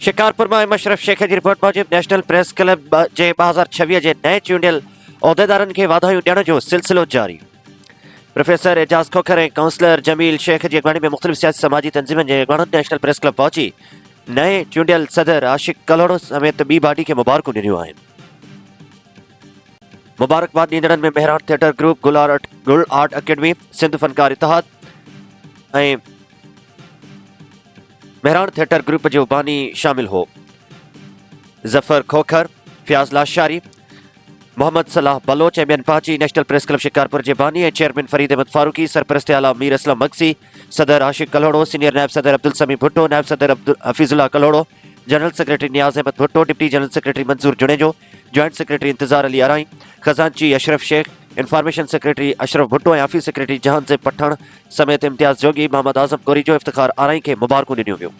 शिकारपुर में मशरफ शेख जी रिपोर्ट मूजिब नेशनल प्रेस क्लब जे 2026 जे नए चूंडियल उहदेदारनि खे वाधायूं ॾियण जो सिलसिलो जारी। प्रोफेसर एजाज खोखर ऐं काउंसलर जमील शेख जी अॻवानी में मुख़्तलिफ़ सियासी समाजी तंज़ीमनि जे अॻवाननि नेशनल प्रेस क्लब पहुची नए चूंडियल सदर आशिक कलोड़ो समेत ॿी बॉडी खे मुबारकूं ॾिनियूं आहिनि। मुबारकबाद ॾींदड़नि में मेहरान थिएटर ग्रुप, गुल आर्ट अकेडमी, सिंध फनकार इतिहाद ऐं मेहरान थिएटर ग्रुप जो बानी शामिल हो। जफर खोखर, फयाज लाशारी, मोहम्मद सलाह बलोच ऐं ॿियनि पहुची नेशनल प्रेस क्लब शिकारपुर जे बानी ऐं चेयरमैन फरीद अहमद फारूकी, सरपरस्त आला मीर असलम मक्सी, सदर आशिक कलोड़ो, सीनियर नायब सदर अब्दुल समी भुट्टो, नायब सदर Hafizullah Kalhoro, general secretary Niaz Ahmed Bhutto, deputy general secretary Mansoor Junejo, joint secretary Intizar Ali Arain, खजानची अशरफ शेख, इंफॉर्मेशन सेक्रेटरी अशरफ भुट्टो ऐं ऑफिस सेक्रेटरी जहान ज़ेब पठान समेत इम्तियाज़ जोगी, मोहम्मद आज़म गोरी जो इफ्तिखार आराई खे मुबारकूं ॾिनियूं वियूं।